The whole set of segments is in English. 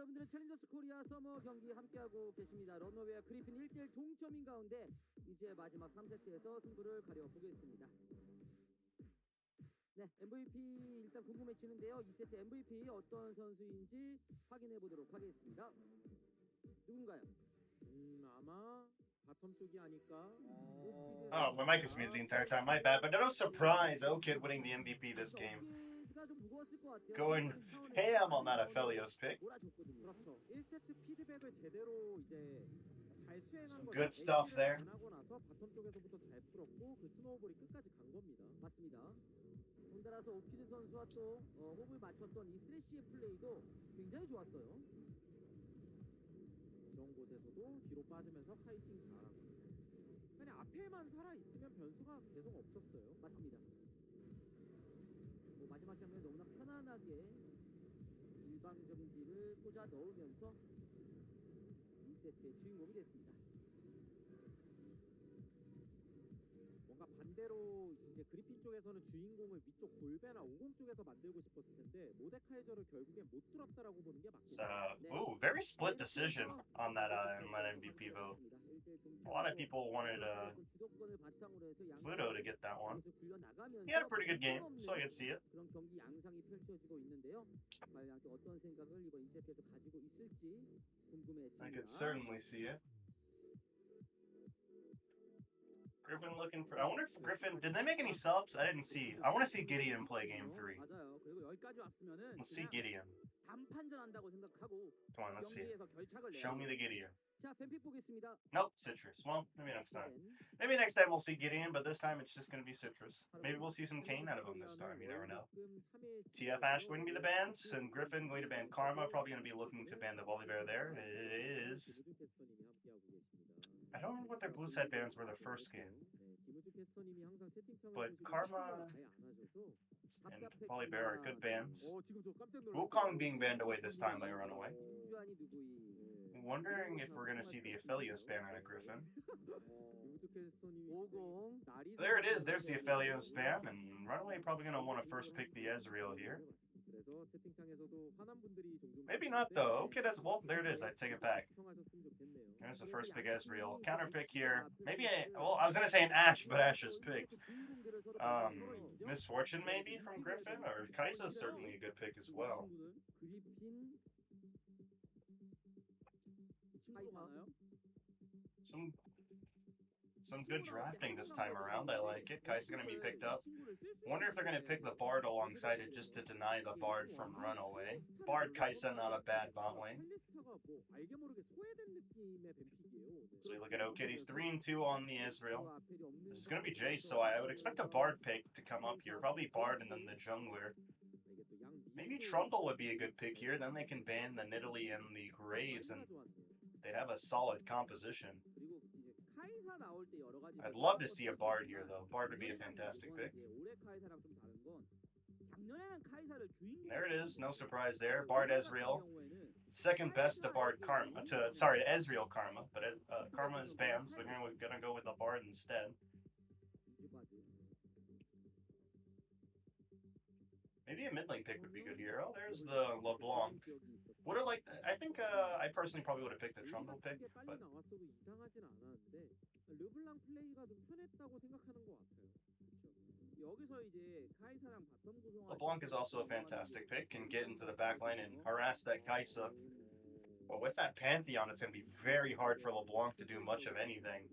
여러분들은 챌린저스 코리아 서머 경기 함께하고 계십니다. 런어웨이와 그리핀 1대1 동점인 가운데 이제 마지막 3세트에서 승부를 가려보겠습니다. 네, MVP 일단 궁금해지는데요. 2세트 MVP 어떤 선수인지 확인해 보도록 하겠습니다. 누군가요? 아마 바텀 쪽이 아닐까? Oh, my mic is muted the entire time. My bad. But no surprise, O-Kid winning the MVP this game. Going ham on that Aphelios pick. 그렇죠. 1세트 피드백을 제대로 이제 잘 수행한 Some 거죠. good stuff there. 하고 나서 바텀 쪽에서부터 잘 풀었고 그 스노우볼이 끝까지 간 겁니다. 맞습니다. 덩달아서 오키드 선수와 또 호흡을 맞췄던 이 스래시의 플레이도 굉장히 좋았어요. 이런 곳에서도 뒤로 빠지면서 카이팅 잘하고. 그냥 앞에만 살아 있으면 변수가 계속 없었어요. 맞습니다. 마지막 장면에 너무나 편안하게 일방정지를 꽂아 넣으면서 2세트의 주인공이 됐습니다. 뭔가 반대로 이제 그리핀 쪽에서는 주인공을 위쪽 골배나 50 쪽에서 만들고 싶었을 텐데 모데카이저를 결국엔 못 뚫었다라고 보는 게 It's, 맞겠네요. ooh, very split decision on that MVP vote. A lot of people wanted Pluto to get that one. He had a pretty good game, so I could see it. 그런 경기 양상이 펼쳐지고 있는데요. 과연 어떤 생각을 이번 2세트에서 가지고 있을지 궁금해집니다. I could certainly see it. Griffin looking for. I wonder if Griffin. Did they make any subs? I didn't see. I want to see Gideon play game 3. 맞아요. 그리고 여기까지 왔으면은 Let's see Gideon. 단판전한다고 생각하고 Come on, let's see it. 경기에서 결착을 Show me 내요. the Gideon. 자, 뱀픽 보겠습니다. Nope, Citrus. Well, maybe next time. Maybe next time we'll see Gideon, but this time it's just going to be Citrus. Maybe we'll see some Kane out of him this time. You never know. TF Ash going to be the bans, and Griffin going to ban Karma. Probably going to be looking to ban the Volibear there. It is. I don't remember what their blue side bans were the first game. But Karma and Volibear are good bans. Wukong being banned away this time by RunAway. Wondering if we're going to see the Aphelios ban on a Griffin. There it is. There's the Aphelios ban, and RunAway probably going to want to first pick the Ezreal here. Maybe not though. Okay, well, there it is. I take it back. There's the first pick Ezreal. Counter pick here. Maybe I was going to say an Ashe, but Ashe is picked. Misfortune maybe from Griffin, or Kaisa is certainly a good pick as well. Some good drafting this time around. I like it. Kai's going to be picked up. Wonder if they're going to pick the Bard alongside it just to deny the Bard from RunAway. Bard Kaisa, not a bad bot lane. So we look at Okitty's 3-2 on the Ezreal. This is going to be Jace, so I would expect a Bard pick to come up here. Probably Bard and then the jungler. Maybe Trundle would be a good pick here. Then they can ban the Nidalee and the Graves, and they'd have a solid composition. I'd love to see a Bard here, though. Bard would be a fantastic pick. There it is. No surprise there. Bard Ezreal. Second best to Bard Karma. To Ezreal Karma. But Karma is banned, so they're going to go with the Bard instead. Maybe a mid lane pick would be good here. Oh, there's the LeBlanc. Would have liked. I think I personally probably would have picked the Trundle pick, but LeBlanc is also a fantastic pick. Can get into the back line and harass that Kaisa. But with that Pantheon, it's going to be very hard for LeBlanc to do much of anything.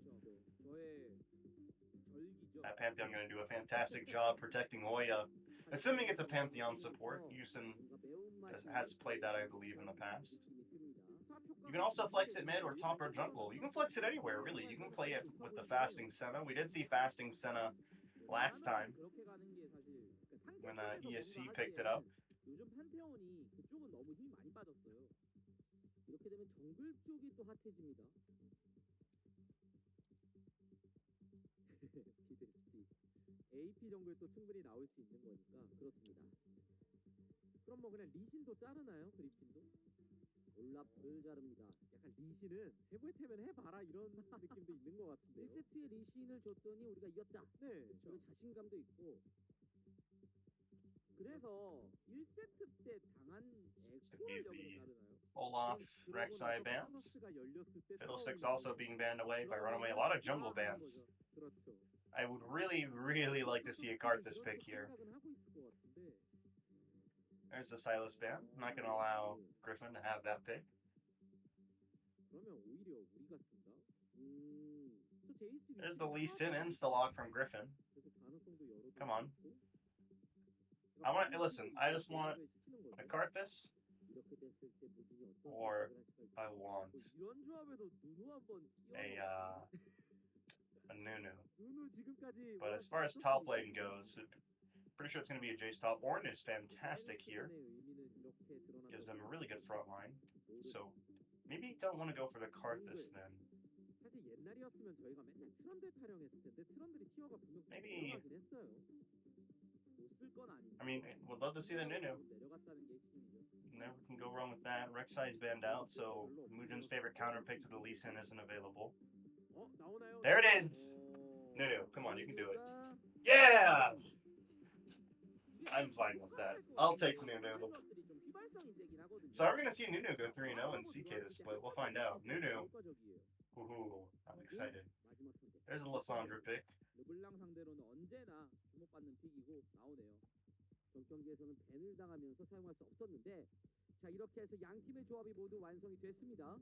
That Pantheon going to do a fantastic job protecting Oya. Assuming it's a Pantheon support, Yusin has played that, I believe, in the past. You can also flex it mid or top or jungle. You can flex it anywhere, really. You can play it with the Fasting Senna. We did see Fasting Senna last time when ESC picked it up. AP 정도에 또 충분히 나올 수 있는 거니까 그렇습니다. 그럼 뭐 그냥 리신도 자르나요? 그리핀도? 올라프를 자릅니다. 약간 리신은 해볼 테면 해봐라 이런 느낌도 있는 것 같은데요. 1세트에 리신을 줬더니 우리가 이겼다. 네, 그런 자신감도 있고. 그래서 1세트 때 당한 It's 에코를 gonna be 여기서 자르나요? Olaf, 그럼 Rek'Sai 그러고 나서 bans. 프로토스가 열렸을 때 Fiddlesticks 돌아오는 also 거죠. being banned away by 그러면은 RunAway. A lot of jungle 와 하는 bans. 거죠. 그렇죠. I would really, really like to see a Karthus pick here. 생각은 하고 있을 것 같은데. There's the Silas ban. I'm not going to allow Griffin to have that pick. 그러면 오히려 우리가 쓴다. 저 제이스 There's 위치 the Lee Sin insta-lock from Griffin. 그래서 가능성도 열어둘 Come 수 on. 있고. I want, listen, I just want a Karthus, 이렇게 됐을 때 무진이 어떤 or 선택을 할 수가 I 있을까? want 이런 조합에도 누누 한번 a Nunu. 누누 지금까지 But 워낙 as far 잘 as top 썼으니까. lane goes, pretty sure it's going to be a Jace top. Ornn is fantastic here. 사이러스만의 의미는 이렇게 드러난다고 Gives them a 볼 really 수 good 있고. front line. So maybe you don't want to go for the Karthus then. 사실 옛날이었으면 저희가 맨날 트런들 타령했을 텐데 트런들이 티어가 분명 좀 Maybe- 내려가긴 했어요. 못 쓸 건 아닌데. I mean, would love to see the Nunu. 내려갔다는 게 핵심이죠. Never can go wrong with that. Rek'Sai is banned out, so Mujin's favorite counter pick to the Lee Sin isn't available. 나오나요? There it is! Nunu, come on, you can do it. 누누가 Yeah! I'm fine with that. I'll take Nunu. 조합들이 좀 휘발성이 세긴 하거든요. So we're gonna see Nunu go 3-0 and CK this split. We'll find out. Nunu. Woohoo, I'm excited. 마지막 선택. There's a Lysandra pick. 르블랑 상대로는 언제나 주목받는 픽이고 나오네요. 전 경기에서는 밴을 당하면서 사용할 수 없었는데 자 이렇게 해서 양 팀의 조합이 모두 완성이 됐습니다.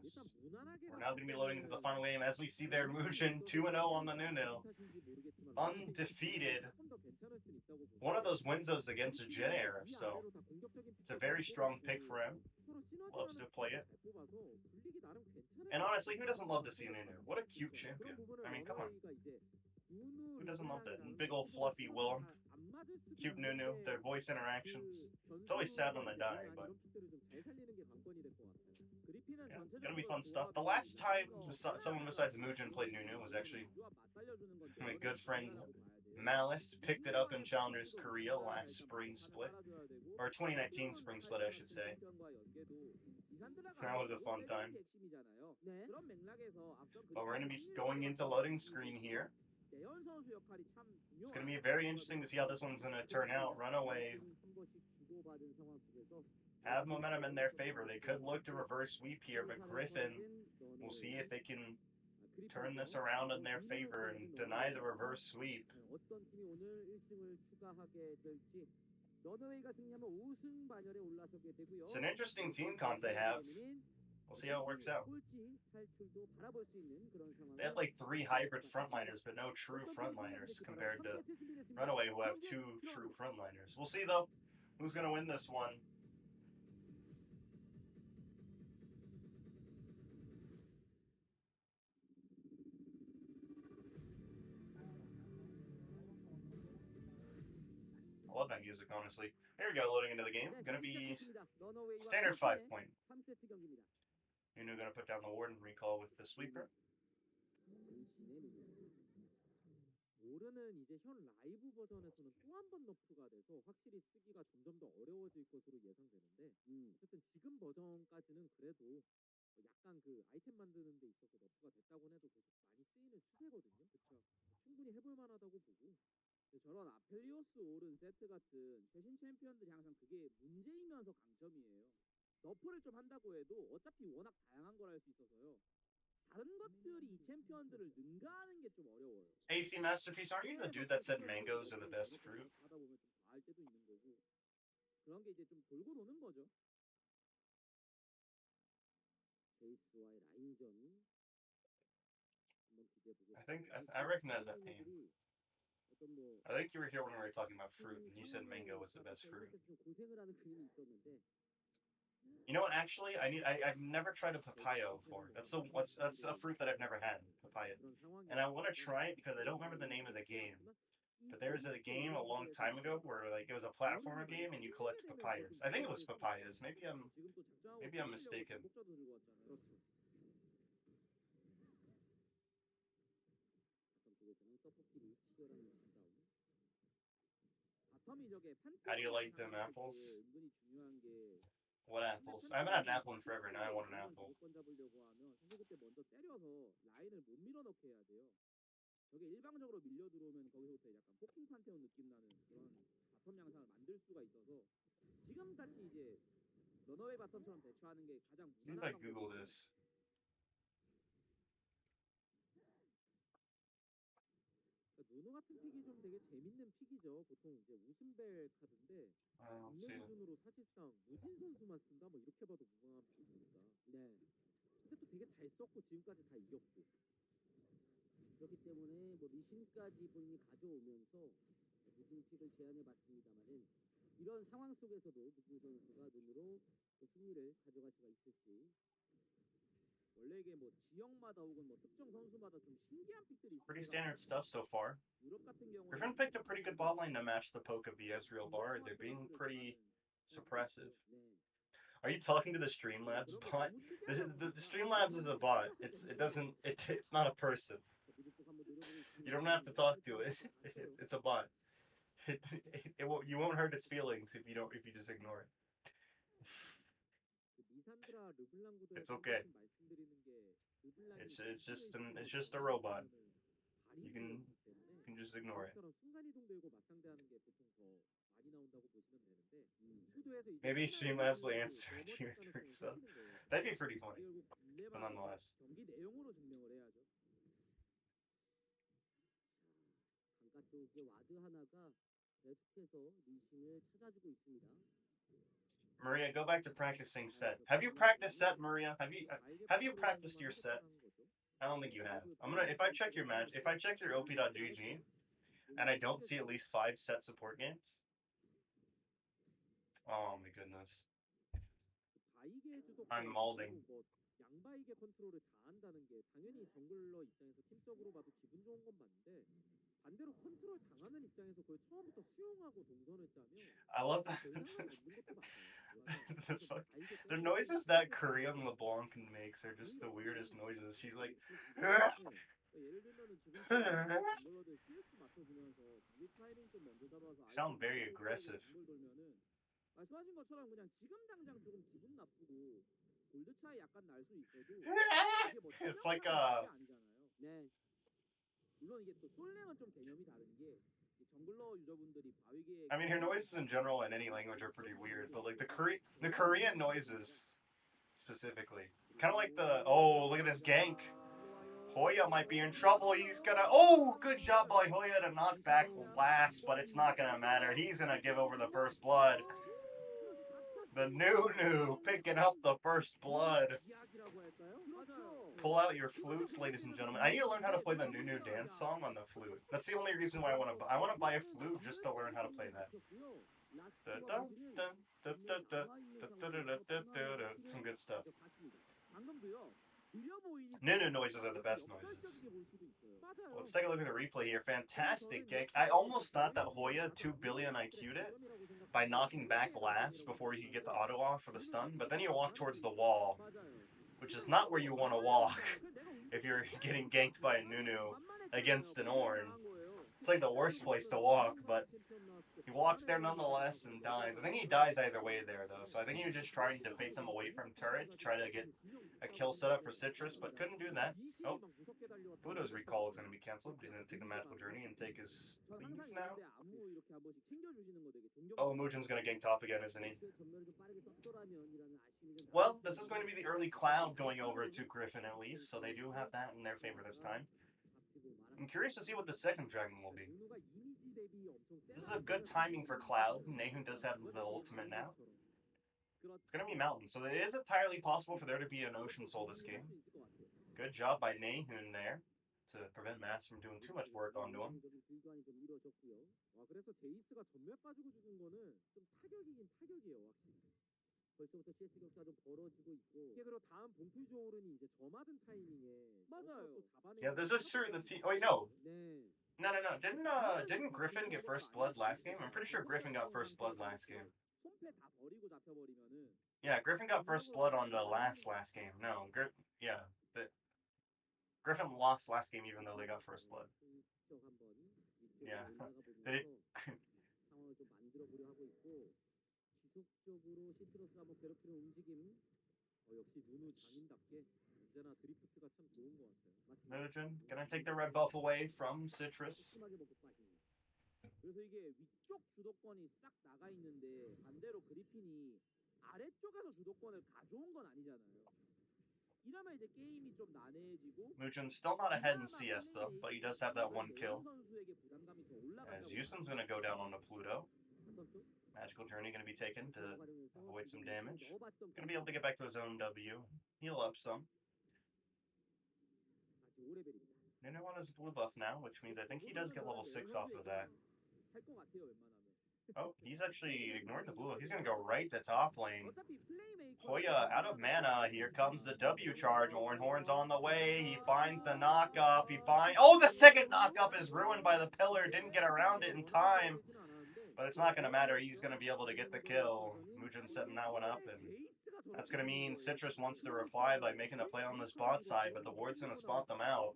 일단 As 무난하게 we're now gonna be loading into the final game as we see there Mujin 2-0 on the Nunu. Undefeated. One of those wins was against a Gen Air, so it's a very strong pick for him. Loves to play it. And honestly, who doesn't love to see Nunu? What a cute champion. I mean, come on. Who doesn't love that? And big old fluffy Willem. Cute Nunu, their voice interactions. It's always sad when they die, but yeah, gonna be fun stuff. The last time someone besides Mujin played Nunu was actually my good friend Malice picked it up in Challengers Korea last spring split. Or 2019 spring split, I should say. That was a fun time. But we're going to be going into loading screen here. It's going to be very interesting to see how this one's going to turn out. RunAway have momentum in their favor. They could look to reverse sweep here, but Griffin, we'll see if they can turn this around in their favor and deny the reverse sweep. It's an interesting team comp they have. We'll see how it works out. They have like 3 hybrid frontliners, but no true frontliners compared to RunAway, who have 2 true frontliners. We'll see though who's going to win this one. I love that music, honestly. Here we go, loading into the game. Gonna be standard 5-point. Nunu gonna put down the ward and recall with the sweeper. 올해는 이제 현 라이브 버전에서는 또 한 번 너프가 돼서 확실히 쓰기가 점점 더 어려워질 것으로 예상되는데 어쨌든 지금 버전까지는 그래도 약간 그 아이템 만드는 데 있어서 너프가 됐다고 해도 계속 많이 쓰이는 추세거든요. 그쵸? 충분히 해볼 만하다고 보고 저런 아펠리오스 오른 세트 같은 최신 챔피언들이 항상 그게 문제이면서 강점이에요. 너프를 좀 한다고 해도 어차피 워낙 다양한 걸 할 수 있어서요. 다른 것들이 이 챔피언들을 능가하는 게 좀 어려워요. AC Masterpiece, aren't you the dude that said mangoes are the best fruit? 하다 보면 좀 과할 때도 있는 거고 그런 게 이제 좀 돌고 도는 거죠. 제이스와의 라인전 한번 기대해 보겠습니다. I recognize that name. I think you were here when we were talking about fruit, and you said mango was the best fruit. 고생을 하는 그림이 있었는데 You know what? Actually, I've never tried a papaya before. That's a fruit that I've never had, papaya. And I want to try it because I don't remember the name of the game. But there was a game a long time ago where like it was a platformer game and you collect papayas. I think it was papayas. Maybe I'm mistaken. How do you like them apples? What apples? I haven't had an apple in forever. Now I want an apple. 저게 일방적으로 밀려 들어오면 거기서부터 약간 포킹 판테온 느낌 나는 그런 바텀 수가 있어서 지금 같이 이제 런어웨이 바텀처럼 대처하는 게 가장 See if I 무난한 Google 방법이에요. this. 누누 같은 픽이 좀 되게 재밌는 픽이죠. 보통 이제 웃음벨 카드인데 I don't 국내 see it. 기준으로 사실상 무진 선수만 쓴다 뭐 이렇게 봐도 무방한 픽이니까. 네. 근데 또 되게 잘 썼고 지금까지 다 이겼고. 그렇기 때문에 뭐 리신까지 본인이 가져오면서 무진 픽을 제안해봤습니다만은 이런 상황 속에서도 무진 선수가 눈으로 또 승리를 가져갈 수가 있을지. 원래 이게 뭐 지역마다 혹은 뭐 특정 선수마다 좀 신기한 픽들이 있어요. Pretty standard stuff so far. 유럽 같은 경우는 Griffin picked a pretty good bot lane to match the poke of the Ezreal Bard. They're being pretty suppressive. Are you talking to the Streamlabs bot? The Streamlabs is a bot. It's not a person. You don't have to talk to it. It's a bot. You won't hurt its feelings if you just ignore it. It's okay. It's just a robot. You can just ignore it. Maybe Streamlabs will answer to your stuff. That'd be pretty funny. But nonetheless. 경기 내용으로 증명을 해야죠. 강가 쪽에 와드 하나가 계속해서 리신을 찾아주고 있습니다. Maria, go back to practicing set. Have you practiced set, Maria? Have you practiced your set? I don't think you have. If I check your op.gg and I don't see at least 5 set support games. Oh my goodness. I'm mauling. 양바이게 컨트롤을 다 한다는 게 당연히 정글러 입장에서 팀적으로 봐도 기분 좋은 건 맞는데 반대로 컨트롤 당하는 입장에서 그걸 처음부터 수용하고 동선을 짜면 I love that. The noises that Korean LeBlanc makes are just the weirdest noises. She's like 예를 들면은 지금 정글러들 CS 맞춰주면서 정글 타이밍 좀 먼저 잡아서 sound very aggressive. 정글 돌면은 말씀하신 것처럼 그냥 지금 당장 조금 기분 나쁘고 골드 차이 약간 날 수 있어도 이게 뭐 It's like 아니잖아요. 네. 물론 이게 또 솔랭은 좀 개념이 다른 게 정글러 유저분들이 바위게 I mean, her noises in general in any language are pretty weird, but like the Korean noises specifically, kind of like look at this gank. Hoya might be in trouble. He's gonna good job by Hoya to knock back last, but it's not gonna matter. He's gonna give over the first blood. The Nunu picking up the first blood. Pull out your flutes, ladies and gentlemen. I need to learn how to play the Nunu dance song on the flute. That's the only reason why I want to buy a flute just to learn how to play that. Some good stuff. Nunu noises are the best noises. Let's take a look at the replay here. Fantastic gank. I almost thought that Hoya 2 billion IQ'd it by knocking back last before he could get the auto off for the stun, but then he walked towards the wall, which is not where you want to walk if you're getting ganked by a Nunu against an Ornn. It's like the worst place to walk, but he walks there nonetheless and dies. I think he dies either way there, though, so I think he was just trying to bait them away from turret to try to get a kill set up for Citrus, but couldn't do that. Oh, Budo's recall is going to be cancelled. He's going to take the magical journey and take his leave now. Oh, Mujin's going to gank top again, isn't he? Well, this is going to be the early Cloud going over to Griffin at least, so they do have that in their favor this time. I'm curious to see what the second dragon will be. This is a good timing for Cloud. Nahun does have the ultimate now. It's going to be Mountain, so it is entirely possible for there to be an Ocean Soul this game. Good job by Nahun there to prevent Mats from doing too much work onto him. 벌써부터 CS 격차가 좀 벌어지고 있고 이게 그리고 다음 봉투 조울은 이제 점하던 타이밍에 맞아요. Yeah, this is true. Wait, no. No. Didn't Griffin get first blood last game? I'm pretty sure Griffin got first blood last game. Yeah, Griffin got first blood on the last game. No, Griffin lost last game even though they got first blood. Yeah. 지속적으로 시트러스 한번 괴롭히는 움직임. 역시 누누 장인답게 언제나 드리프트가 참 좋은 것 같아요. Mujin, gonna take the red buff away from Citrus. 그래서 이게 위쪽 주도권이 싹 나가 있는데 반대로 그리핀이 아래쪽에서 주도권을 가져온 건 아니잖아요. 이러면 이제 게임이 좀 난해해지고 Mujin's still not ahead in CS though, but he does have that one kill. 선수에게 부담감이 더 올라간다고 As Yusun's gonna go down on the Pluto. 어떤 쪽? Magical Journey gonna be taken to avoid some damage. 넣어봤던 Gonna be able to get back to his own W. Heal up some. 아주 5레벨입니다. Nunu on his blue buff now, which means I think he does get level 6 off of that. 할것 같아요, 웬만하면. Oh, he's actually ignoring the blue buff. He's gonna go right to top lane. 어차피 플레이메이커 Hoya out of mana. Here comes the W charge. Horn's on the way. He finds the knockup. Oh, the second knockup is ruined by the pillar. Didn't get around it in time. But it's not going to matter. He's going to be able to get the kill. Mujin's setting that one up. And that's going to mean Citrus wants to reply by making a play on this bot side. But the ward's going to spot them out.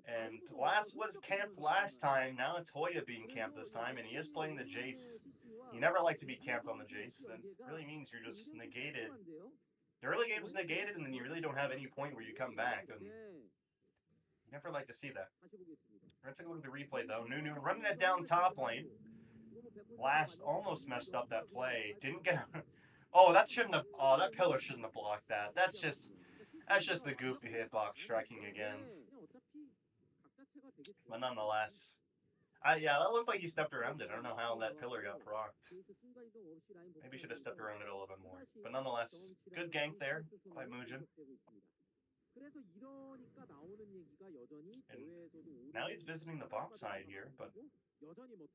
And Last was camped last time. Now it's Hoya being camped this time. And he is playing the Jace. You never like to be camped on the Jace. That really means you're just negated. The early game is negated, and then you really don't have any point where you come back. And you never like to see that. We're going to take a look at the replay, though. Nunu running it down top lane. Last almost messed up that play. Didn't get... Oh, that shouldn't have... Oh, that pillar shouldn't have blocked that. That's just the goofy hitbox striking again. But nonetheless... yeah, that looked like he stepped around it. I don't know how that pillar got procced. Maybe should have stepped around it a little bit more. But nonetheless, good gank there by Mujin. And now he's visiting the bot side here, but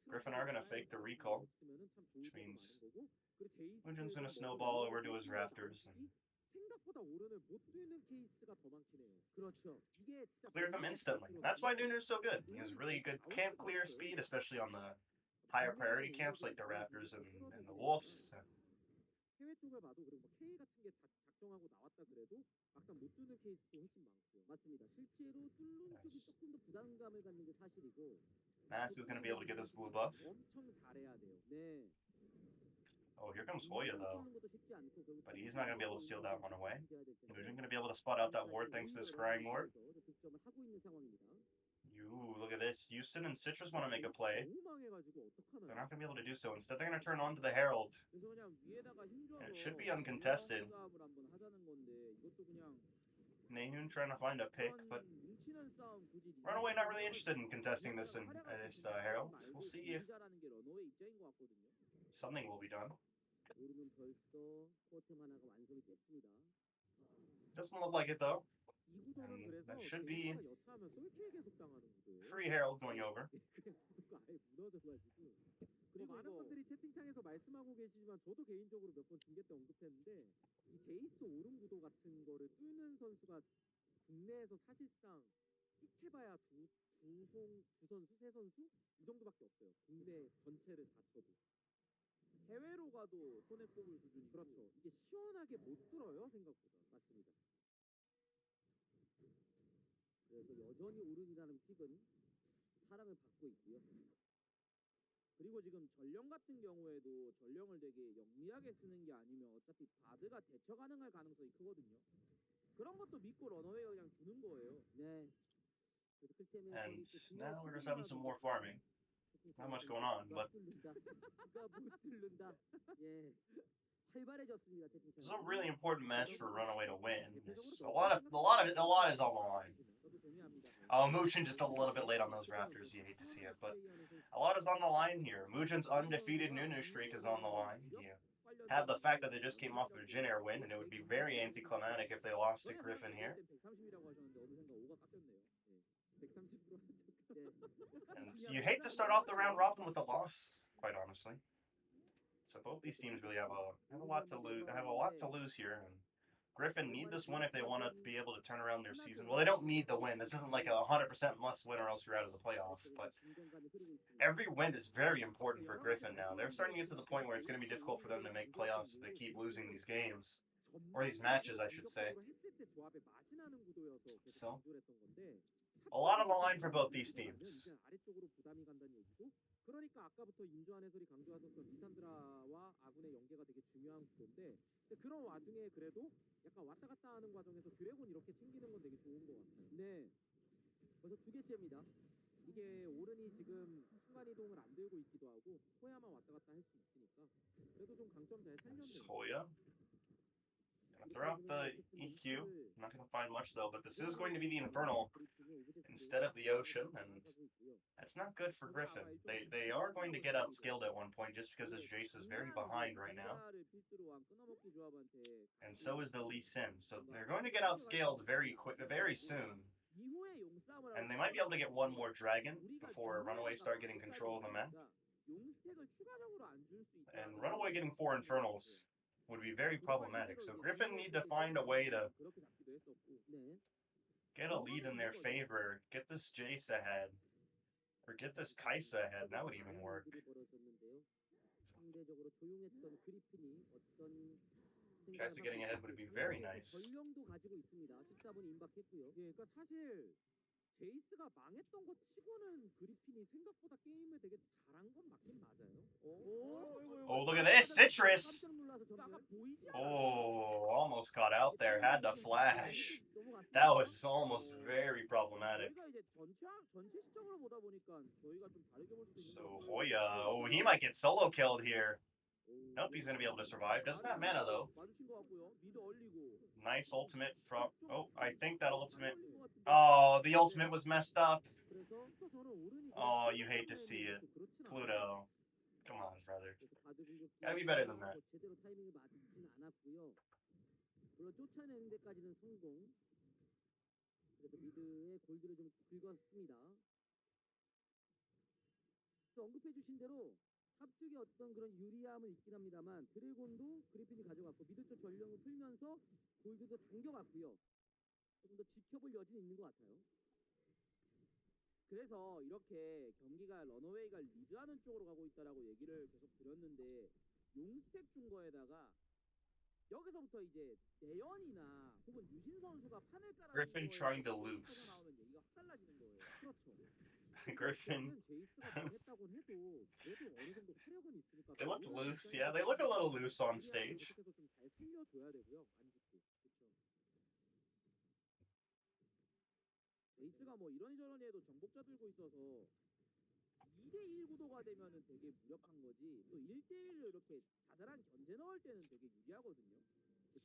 Griffin are going to fake the recall, which means Mujin's going to snowball over to his Raptors and clear them instantly. That's why Nunu's so good. He has really good camp clear speed, especially on the higher priority camps like the Raptors and the Wolves. 해외 쪽을 봐도 그리고 K 같은 게 작정하고 나왔다 그래도 막상 못 뚫는 케이스도 훨씬 많고요. 맞습니다. 실제로 뚫는 쪽이 조금 더 부담감을 갖는 게 사실이고. Mask is going to be able to get this blue buff. 엄청 잘해야 돼요. 네. Oh, here comes Hoya though. But he's not going to be able to steal that one away. Mujin going to be able to spot out that ward thanks to this scrying ward. Look at this. Houston and Citrus want to make a play. They're not going to be able to do so. Instead, they're going to turn on to the Herald. And it should be uncontested. Nahun trying to find a pick, but RunAway not really interested in contesting this Herald. We'll see if something will be done. Doesn't look like it though. And that should be free Herald going over. 많은 분들이 채팅창에서 말씀하고 계시지만 저도 개인적으로 몇 번 중계 때 언급했는데 이 제이스 오른 구도 같은 거를 뚫는 선수가 국내에서 사실상 픽해봐야 두 선수, 세 선수 이 정도밖에 없어요. 국내 전체를 다 쳐도. 해외로 가도 손에 꼽을 수준이 그렇죠. 이게 시원하게 못 들어요 생각보다. 맞습니다. 그래서 여전히 오른이라는 픽은 사랑을 받고 있고요. 그리고 지금 전령 같은 경우에도 전령을 되게 영리하게 쓰는 게 아니면 어차피 바드가 대처 가능할 가능성이 크거든요. 그런 것도 믿고 러너웨이가 그냥 주는 거예요. 네. And now we're just having some more farming. Not much going on, but this is a really important match for RunAway to win. A lot is on the line. Mujin just a little bit late on those Raptors. You hate to see it, but a lot is on the line here. Mujin's undefeated Nunu streak is on the line. You have the fact that they just came off their Jin Air win, and it would be very anticlimactic if they lost to Griffin here. And you hate to start off the round robin with a loss, quite honestly. So both these teams really have a lot to lose here. And Griffin need this win if they want to be able to turn around their season. Well, they don't need the win. This isn't like a 100% must win or else you're out of the playoffs. But every win is very important for Griffin now. They're starting to get to the point where it's going to be difficult for them to make playoffs if they keep losing these games. Or these matches, I should say. So, a lot on the line for both these teams. 그러니까 아까부터 임주환 해설이 강조하셨던 리산드라와 아군의 연계가 되게 중요한 구도인데 그런 와중에 그래도 약간 왔다 갔다 하는 과정에서 드래곤 이렇게 챙기는 건 되게 좋은 것 같아요. 네. 벌써 2개째입니다. 이게 오른이 지금 순간 이동을 안 들고 있기도 하고 호야만 왔다 갔다 할 수 있으니까 그래도 좀 강점 잘 It's 살렸네요. Hoya. Gonna throw out the EQ. I'm not gonna find much though, but this is going to be the Infernal instead of the Ocean, and that's not good for Griffin. They are going to get outscaled at one point just because this Jace is very behind right now. And so is the Lee Sin. So they're going to get outscaled very soon. And they might be able to get one more dragon before RunAway start getting control of the map. And RunAway getting 4 Infernals would be very problematic. So Griffin need to find a way to get a lead in their favor, get this Jace ahead, or get this Kaisa ahead. That would even work. Kaisa getting ahead would be very nice. 전령도 가지고 있습니다. 14분 임박했고요. 예, 그러니까 사실 제이스가 망했던 것 치고는 그리핀이 생각보다 게임을 되게 잘한 건 맞긴 맞아요. Oh, look at this, Citrus! Oh, almost got out there, had to flash. That was almost very problematic. So Hoya, oh, he might get solo killed here. Nope, he's gonna be able to survive. Doesn't have mana though. Nice ultimate from, oh, I think that ultimate, oh, the ultimate was messed up. Oh, you hate to see it. Pluto. Come on, brother. Gotta be better than that. 언급해주신 대로 탑쪽에 어떤 그런 유리함은 있긴 합니다만 드래곤도 그리핀이 가져갔고 미드 쪽 전령을 풀면서 골드도 당겨갔고요. 조금 더 지켜볼 여지는 있는 것 같아요. 그래서 이렇게 경기가 런어웨이가 리드하는 쪽으로 가고 있다라고 얘기를 계속 드렸는데 용스택 준 거에다가 여기서부터 이제 대연이나 혹은 유신 선수가 판을 깔아주는 Griffin trying to loose. 나오면 얘기가 확 달라지는 거예요. 그렇죠. Griffin. 제이스가 망했다고 해도 그래도 어느 정도 화력은 있으니까 They looked loose. Yeah, they look a little loose on stage. 계속해서 좀 잘 살려줘야 되고요. 안 죽고. 그렇죠. 제이스가 뭐 이러니저러니 해도 정복자 들고 있어서 2대1 구도가 되면은 되게 무력한 거지. 또 1대1로 이렇게 자잘한 견제 넣을 때는 되게 유리하거든요.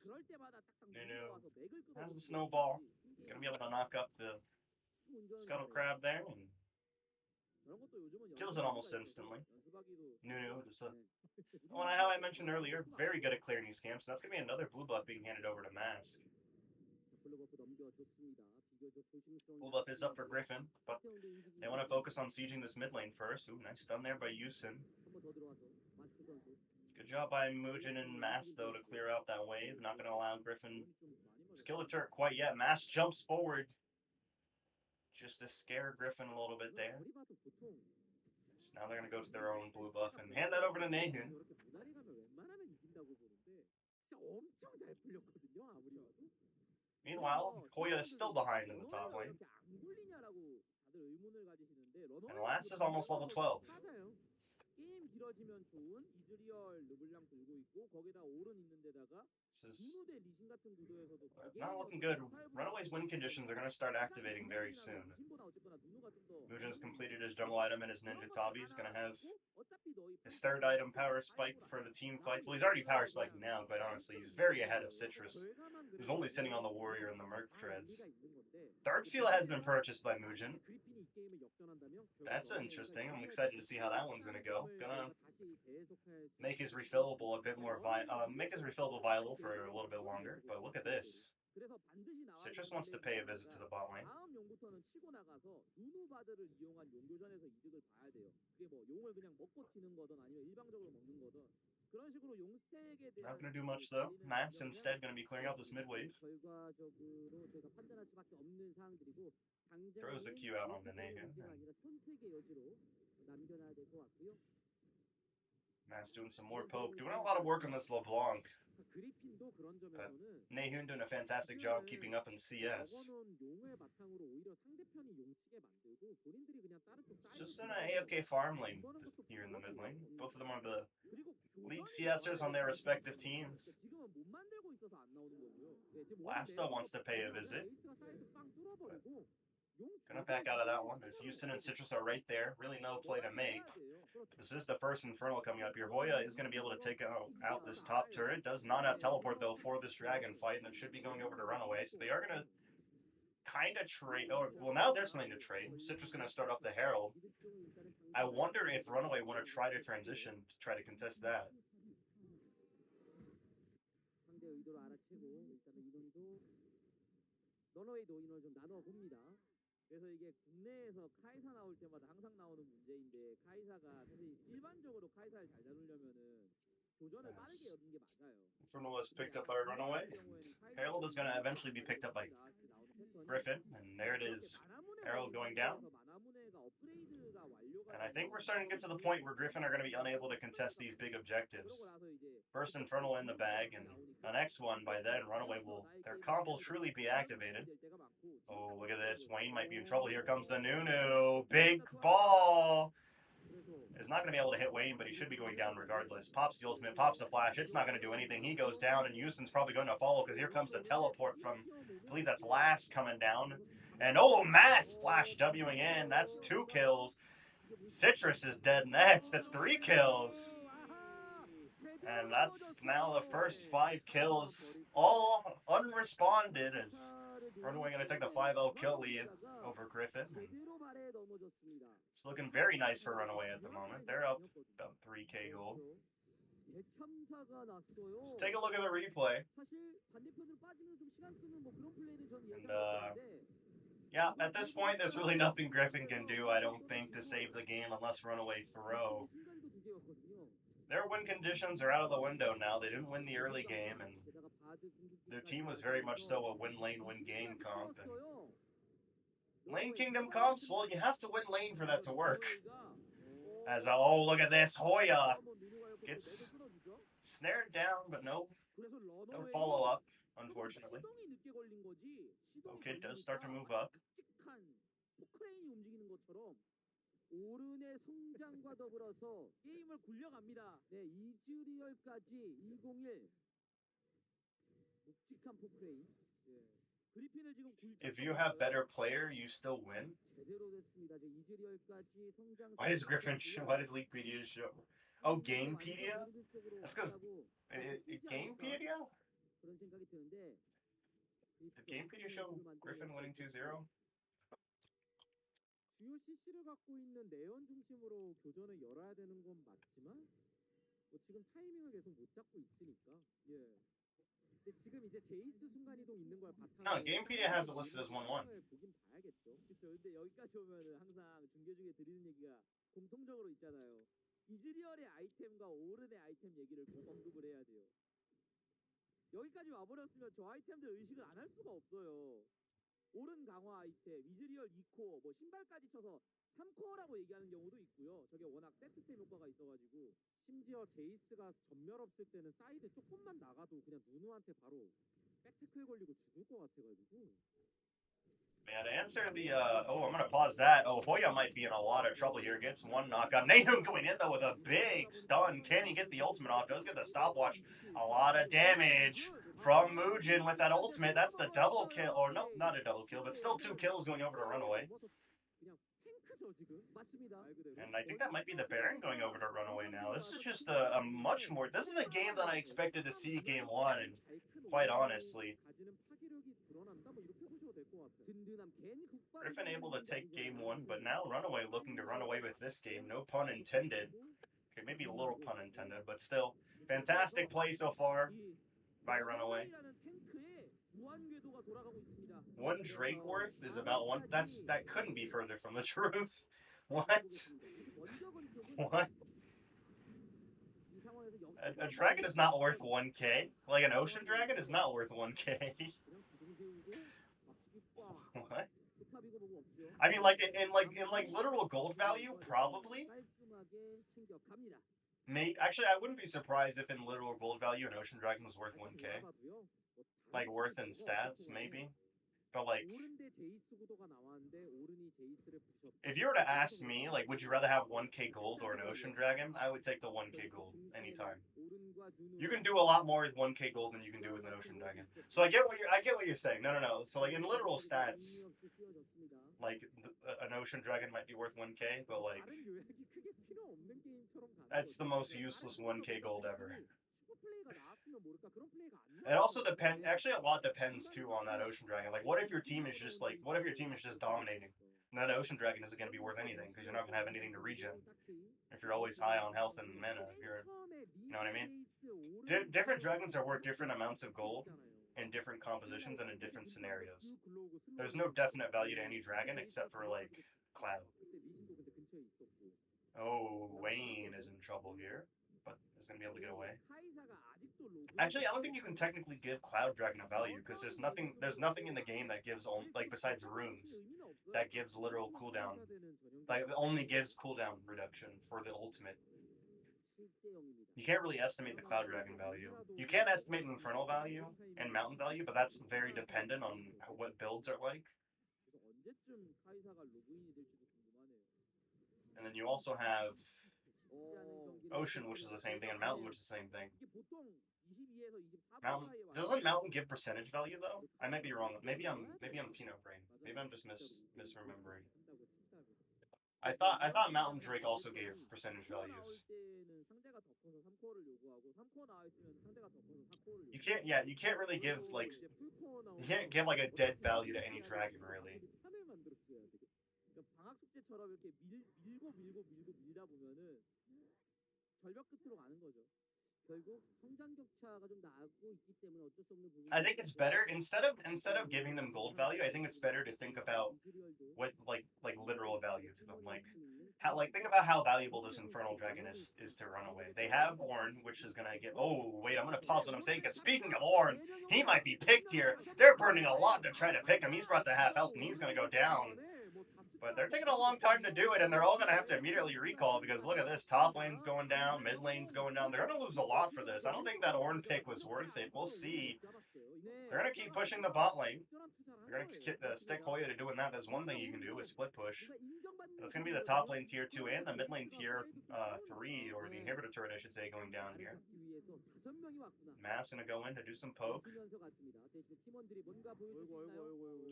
그럴 때마다 딱딱 넘어와서 맥을 끊어. Has the snowball. Gonna be able to knock up the scuttle crab there and kills it almost instantly. Nunu, just how I mentioned earlier, very good at clearing these camps. That's gonna be another blue buff being handed over to Mask. Blue buff is up for Griffin, but they want to focus on sieging this mid lane first. Ooh, nice stun there by Yusin. Good job by Muujin and Mask, though, to clear out that wave. Not going to allow Griffin to kill the turret quite yet. Mask jumps forward just to scare Griffin a little bit there. So now they're going to go to their own blue buff and hand that over to Nahun. Meanwhile, Hoya is still behind in the top lane. And Last is almost level 12. This is not looking good. RunAway's win conditions are going to start activating very soon. Muujin has completed his jungle item and his ninja tabi. He's going to have his third item, power spike, for the team fights. Well, he's already power spiking now, quite honestly. He's very ahead of Citrus, who's only sitting on the warrior and the merc treads. Dark Seal has been purchased by Muujin. That's interesting. I'm excited to see how that one's going to go. Gonna make his refillable a bit more viable for a little bit longer. But look at this. Citrus wants to pay a visit to the bot lane. Not going to do much though. Matt's instead going to be clearing out this mid wave. Throws the Q out on the Nahun. Matt's doing some more poke. Doing a lot of work on this LeBlanc. But Nahun doing a fantastic job keeping up in CS. It's just an AFK farm lane here in the mid lane. Both of them are the lead CSers on their respective teams. Lasta wants to pay a visit. Gonna back out of that one. As Houston and Citrus are right there. Really no play to make. This is the first Infernal coming up here. Hoya is going to be able to take out this top turret. Does not have teleport, though, for this dragon fight, and it should be going over to Runaway. So they are going to kind of trade. Oh, well, now they're something to trade. Citrus going to start up the Herald. I wonder if Runaway want to try to transition to try to contest that. 상대 의도를 알아채고 일단은 인원도 런어웨이도 인원을 좀 나눠 봅니다. 그래서 이게 국내에서 카이사 나올 때마다 항상 나오는 문제인데 카이사가 사실 일반적으로 카이사를 잘 다루려면은 교전을 빠르게 여는 게 맞아요. Infernal was picked up by Runaway. Herald is going to eventually be picked up by Griffin, and there it is. Herald going down. And I think we're starting to get to the point where Griffin are going to be unable to contest these big objectives. First Infernal in the bag, and the next one, by then, Runaway will, their comp will truly be activated. Oh, look at this. Wayne might be in trouble. Here comes the Nunu. Big ball. Is not going to be able to hit Wayne, but he should be going down regardless. Pops the ultimate, pops the flash. It's not going to do anything. He goes down, and Houston's probably going to follow because here comes the teleport from, I believe that's Last coming down. And oh, Mass Flash Wing in. That's 2 kills. Citrus is dead next. That's 3 kills. And that's now the first 5 kills, all unresponded, as Runaway going to take the 5-0 kill lead over Griffin. It's looking very nice for Runaway at the moment. They're up about 3k gold. Let's take a look at the replay. And, yeah, at this point, there's really nothing Griffin can do, I don't think, to save the game unless Runaway throw. Their win conditions are out of the window now. They didn't win the early game, and their team was very much so a win lane, win game comp. And Lane Kingdom comps, well, you have to win lane for that to work. As, oh, look at this. Hoya gets snared down, but no follow-up, unfortunately. Okay, does start to move up. 오른의 성장과 더불어서 게임을 굴려갑니다. 네, 이즈리얼까지 201 묵직한 포크레인. 예. 그리핀을 지금 If you have better player, you still win. 제대로 됐습니다. 이제 이즈리얼까지 성장. Why does Griffin show? Why does Leaguepedia show? Oh, Gamepedia? That's because Gamepedia? 그런 생각이 드는데. Did Gamepedia show Griffin winning 2-0? 주요 CC를 갖고 있는 내연 중심으로 교전을 열어야 되는 건 맞지만 뭐 지금 타이밍을 계속 못 잡고 있으니까 예. 근데 지금 이제 제이스 순간이동 있는 걸 바탕으로 No, Gamepedia has it listed as 1-1. 보긴 봐야겠죠. 그렇죠. 근데 여기까지 오면은 항상 중계 중에 드리는 얘기가 공통적으로 있잖아요. 이즈리얼의 아이템과 오른의 아이템 얘기를 꼭 언급을 해야 돼요. 여기까지 와버렸으면 저 아이템들 의식을 안 할 수가 없어요. 오른 강화 아이템, 이즈리얼 2코어, 뭐 신발까지 쳐서 3코어라고 얘기하는 경우도 있고요. 저게 워낙 세트템 효과가 있어가지고 심지어 제이스가 전멸 없을 때는 사이드 조금만 나가도 그냥 누누한테 바로 백테크에 걸리고 죽을 것 같아가지고. Yeah, to answer the, oh, I'm going to pause that. Oh, Hoya might be in a lot of trouble here. Gets one knockup. Nahum going in, though, with a big stun. Can he get the ultimate off? Does get the stopwatch. A lot of damage from Muujin with that ultimate. That's the double kill. Or, no, not a double kill, but still 2 kills going over to Runaway. And I think that might be the Baron going over to Runaway now. This is just a much more... This is a game that I expected to see game 1, and quite honestly... Griffin able to take game 1, but now Runaway looking to run away with this game. No pun intended. Okay, maybe a little pun intended, but still. Fantastic play so far by Runaway. 1 Drake worth is about 1... That couldn't be further from the truth. What? What? A dragon is not worth 1k? Like an ocean dragon is not worth 1k. What? I mean, like in literal gold value, probably. Actually, I wouldn't be surprised if in literal gold value an ocean dragon was worth 1k. Like worth in stats, maybe. But like, 오른 대 제이스 구도가 나왔는데 오른이 제이스를 부셨다. if you were to ask me, like, would you rather have 1k gold or an ocean dragon? I would take the 1k gold anytime. You can do a lot more with 1k gold than you can do with an ocean dragon. So I get what you're saying. No. So like in literal stats, like an ocean dragon might be worth 1k, but like that's the most useless 1k gold ever. It also depends. Actually, a lot depends too on that ocean dragon. Like, what if your team is just dominating? And that ocean dragon isn't going to be worth anything because you're not going to have anything to regen. If you're always high on health and mana, you know what I mean? Different dragons are worth different amounts of gold in different compositions and in different scenarios. There's no definite value to any dragon except for like Cloud. Oh, Wayne is in trouble here, but is going to be able to get away. Actually, I don't think you can technically give Cloud Dragon a value because there's nothing in the game that gives like besides runes that gives literal cooldown. Like it only gives cooldown reduction for the ultimate. You can't really estimate the Cloud Dragon value. You can estimate Infernal value and Mountain value, but that's very dependent on what builds are like. And then you also have Ocean, which is the same thing, and Mountain, which is the same thing. Doesn't Mountain give percentage value though? I might be wrong. Maybe I'm peanut brain. Maybe I'm just misremembering. I thought Mountain Drake also gave percentage values. You can't really give like a dead value to any dragon really. I think it's better instead of giving them gold value. I think it's better to think about what like literal value to them. Think about how valuable this Infernal Dragon is to RunAway. They have Ornn, which is gonna get. Oh wait, I'm gonna pause what I'm saying because speaking of Ornn, he might be picked here. They're burning a lot to try to pick him. He's brought to half health and he's gonna go down. But they're taking a long time to do it, and they're all going to have to immediately recall because look at this. Top lane's going down, mid lane's going down. They're going to lose a lot for this. I don't think that Ornn pick was worth it. We'll see. They're going to keep pushing the bot lane. They're going to stick Hoya to doing that. That's one thing you can do is split push. That's going to be the top lane tier 2 and the mid lane tier 3, or the inhibitor turret, I should say, going down here. Mass going to go in to do some poke.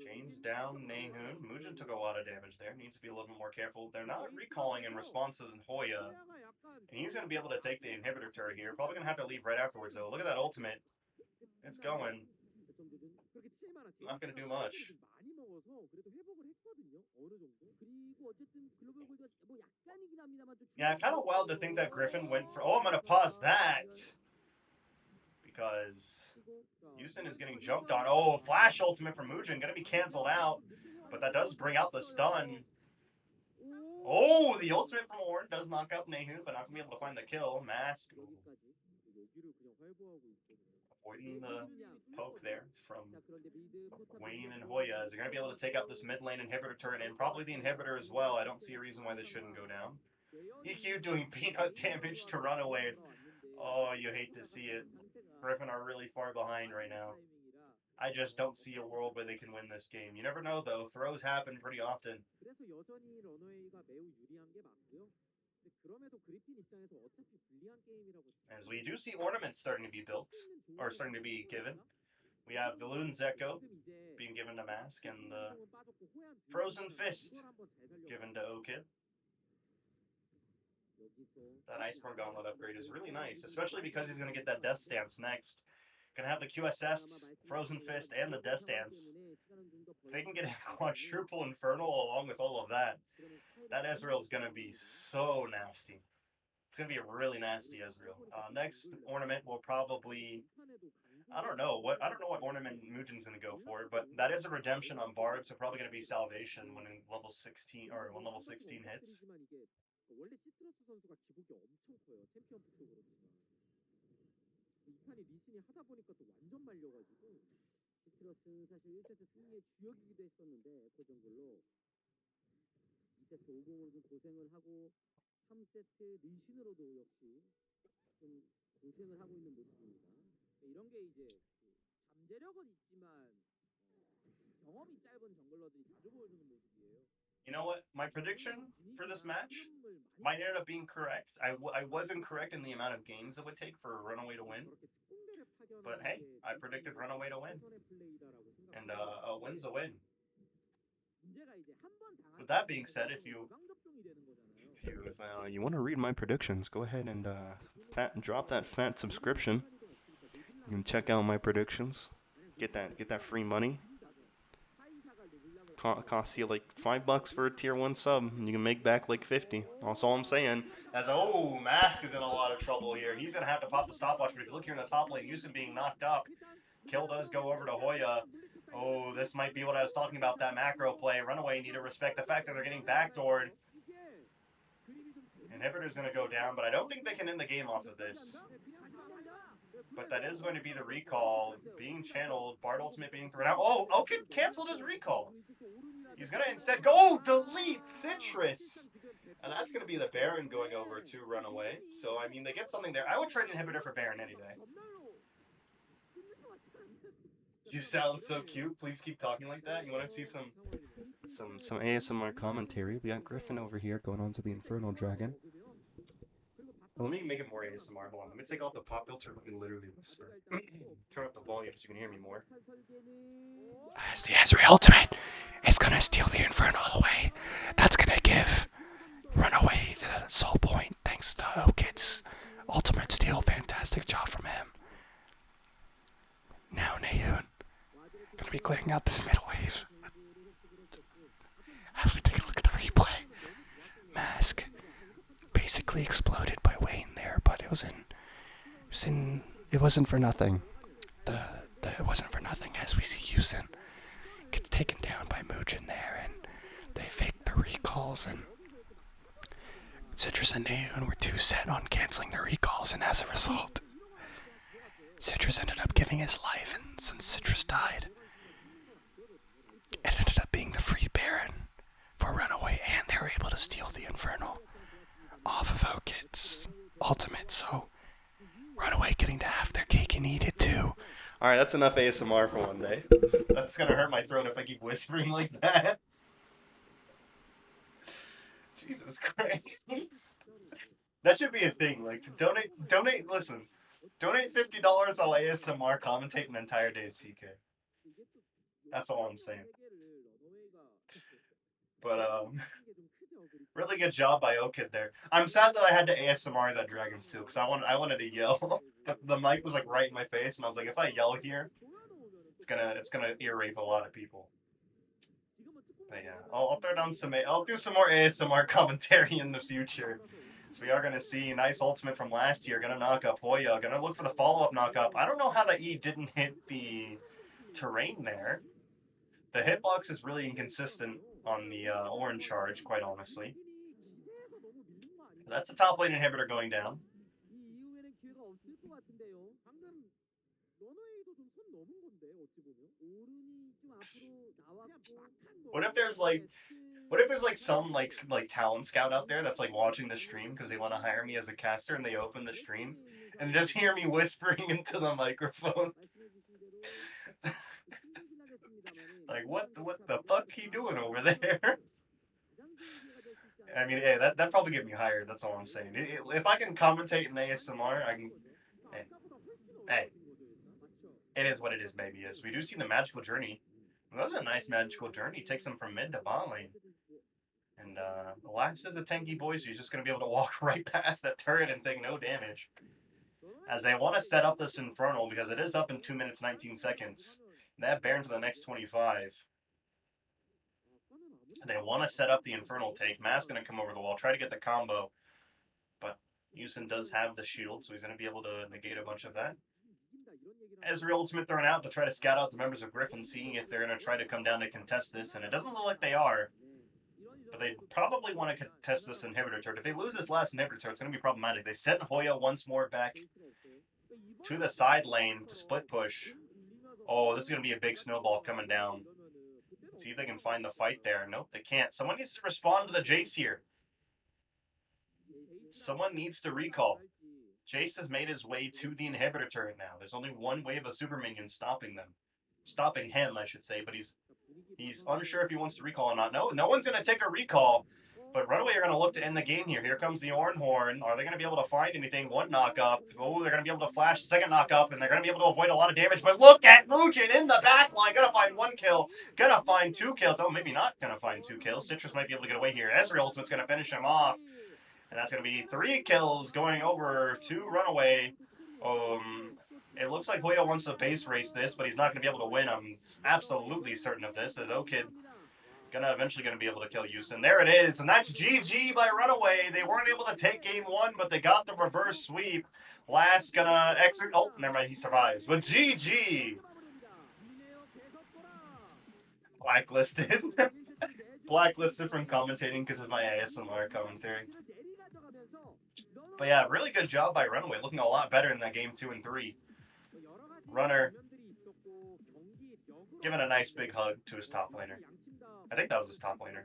Chains down Nahun. Mujin took a lot of damage there. Needs to be a little bit more careful. They're not recalling in response to Hoya. And he's going to be able to take the inhibitor turret here. Probably going to have to leave right afterwards, though. Look at that ultimate. It's going. Not going to do much. Yeah, kind of wild to think that Griffin went for... Oh, I'm going to pause that! Because Houston is getting jumped on. Oh, flash ultimate from Mujin. Going to be canceled out. But that does bring out the stun. Oh, the ultimate from Ornn does knock up Nahun, but not going to be able to find the kill. Mask. Avoiding the poke there from Wayne and Hoya. Is they're going to be able to take out this mid lane inhibitor turret and probably the inhibitor as well. I don't see a reason why this shouldn't go down. EQ doing peanut damage to RunAway. Oh, you hate to see it. Griffin are really far behind right now. I just don't see a world where they can win this game. You never know, though. Throws happen pretty often. As we do see ornaments starting to be built, or starting to be given. We have the Loon Zeko being given to Mask, and the Frozen Fist given to Okid. That Iceborne Gauntlet upgrade is really nice, especially because he's going to get that Death Stance next. Going to have the QSS, Frozen Fist, and the Death Stance. If they can get a quadruple Infernal along with all of that, that Ezreal's going to be so nasty. It's going to be a really nasty Ezreal. Next ornament will probably... I don't know what ornament Mujin's going to go for, but that is a redemption on Bard, so probably going to be Salvation when level 16 or when level 16 hits. 원래 시트러스 선수가 기복이 엄청 커요. 챔피언부터 그렇지만 이 판이 리신이 하다 보니까 또 완전 말려가지고 시트러스는 사실 1세트 승리의 주역이기도 했었는데 고정글로 2세트 5공으로 좀 고생을 하고 3세트 리신으로도 역시 좀 고생을 하고 있는 모습입니다. 이런 게 이제 잠재력은 있지만 경험이 짧은 정글러들이 자주 보여주는 모습이에요. You know what? My prediction for this match might end up being correct. I wasn't correct in the amount of games it would take for Runaway to win. But hey, I predicted Runaway to win. And a win's a win. With that being said, if you want to read my predictions, go ahead and drop that fat subscription. You can check out my predictions. Get that free money. Costs you like $5 for a tier 1 sub, and you can make back like 50. That's all I'm saying. Mask is in a lot of trouble here. He's gonna have to pop the stopwatch, but if you look here in the top lane, Houston being knocked up. Kill does go over to Hoya. Oh, this might be what I was talking about, that macro play. Runaway need to respect the fact that they're getting backdoored. Inhibitor's gonna go down, but I don't think they can end the game off of this. But that is going to be the recall being channeled. Bard ultimate being thrown out. Oh, okay, canceled his recall. He's going to instead go delete Citrus. And that's going to be the Baron going over to Runaway. So, I mean, they get something there. I would trade Inhibitor for Baron any day. You sound so cute. Please keep talking like that. You want to see some ASMR commentary? We got Griffin over here going on to the Infernal Dragon. Let me make it more ASMR. Hold on. Let me take off the pop filter and literally whisper. Turn up the volume so you can hear me more. As the Ezreal ultimate is gonna steal the Infernal away. That's gonna give Runaway the soul point thanks to Okid's ultimate steal. Fantastic job from him. Now Nayun gonna be clearing out this middle wave. As we take a look at the replay, Mask basically exploded by Wayne there, but it wasn't for nothing. It wasn't for nothing as we see Houston gets taken down by Mugen there, and they fake the recalls, and Citrus and Nayun were too set on canceling the recalls, and as a result, Citrus ended up giving his life, and since Citrus died, it ended up being the free Baron for Runaway, and they were able to steal the Infernal off of Okid's ultimate, so Runaway getting to have their cake and eat it too. Alright, that's enough ASMR for one day. That's gonna hurt my throat if I keep whispering like that. Jesus Christ. That should be a thing. Like, listen. Donate $50, I'll ASMR commentate an entire day of CK. That's all I'm saying. But, really good job by Okid there. I'm sad that I had to ASMR that Dragon's too, because I wanted to yell. The mic was like right in my face, and I was like, if I yell here, it's gonna ear rape a lot of people. But yeah, I'll throw down I'll do some more ASMR commentary in the future. So we are gonna see nice ultimate from last year, gonna knock up Hoya, gonna look for the follow-up knock up. I don't know how the E didn't hit the terrain there. The hitbox is really inconsistent on the orange charge, quite honestly. That's the top lane inhibitor going down. What if there's some talent scout out there that's like watching the stream because they want to hire me as a caster, and they open the stream and just hear me whispering into the microphone? Like, what the fuck he doing over there? I mean, hey, that probably get me hired. That's all I'm saying. If I can commentate in ASMR, I can. Hey, it is what it is, baby. Yes, we do see the magical journey. That was a nice magical journey. Takes them from mid to bot lane. And Lax is a tanky boy, so he's just gonna be able to walk right past that turret and take no damage. As they want to set up this Infernal because it is up in 2 minutes 19 seconds. They have Baron for the next 25. They want to set up the Infernal take. Mask's going to come over the wall, try to get the combo. But Houston does have the shield, so he's going to be able to negate a bunch of that. Ezreal ultimate thrown out to try to scout out the members of Griffin, seeing if they're going to try to come down to contest this. And it doesn't look like they are. But they probably want to contest this inhibitor turret. If they lose this last inhibitor turret, it's going to be problematic. They sent Hoya once more back to the side lane to split push. Oh, this is going to be a big snowball coming down. Let's see if they can find the fight there. Nope, they can't. Someone needs to respond to the Jace here. Someone needs to recall. Jace has made his way to the inhibitor turret now. There's only one wave of super minions stopping them. Stopping him, I should say, but he's He's unsure if he wants to recall or not. No one's going to take a recall. But RunAway are going to look to end the game here. Here comes the Oran Horn. Are they going to be able to find anything? One knock up. Oh, they're going to be able to flash second knock up, and they're going to be able to avoid a lot of damage. But look at Mugen in the back line. Going to find 1 kill. Going to find 2 kills. Oh, maybe not going to find 2 kills. Citrus might be able to get away here. Ezreal Ultimate's going to finish him off. And that's going to be 3 kills going over to RunAway. It looks like Hoya wants to base race this, but he's not going to be able to win. I'm absolutely certain of this, as Okid eventually gonna be able to kill Yusin. There it is, and that's GG by RunAway. They weren't able to take game 1, but they got the reverse sweep. Last gonna exit. Oh, never mind, he survives. But GG. Blacklisted. Blacklisted from commentating because of my ASMR commentary. But yeah, really good job by RunAway. Looking a lot better in that game 2 and 3. Runner giving a nice big hug to his top laner. I think that was his top laner.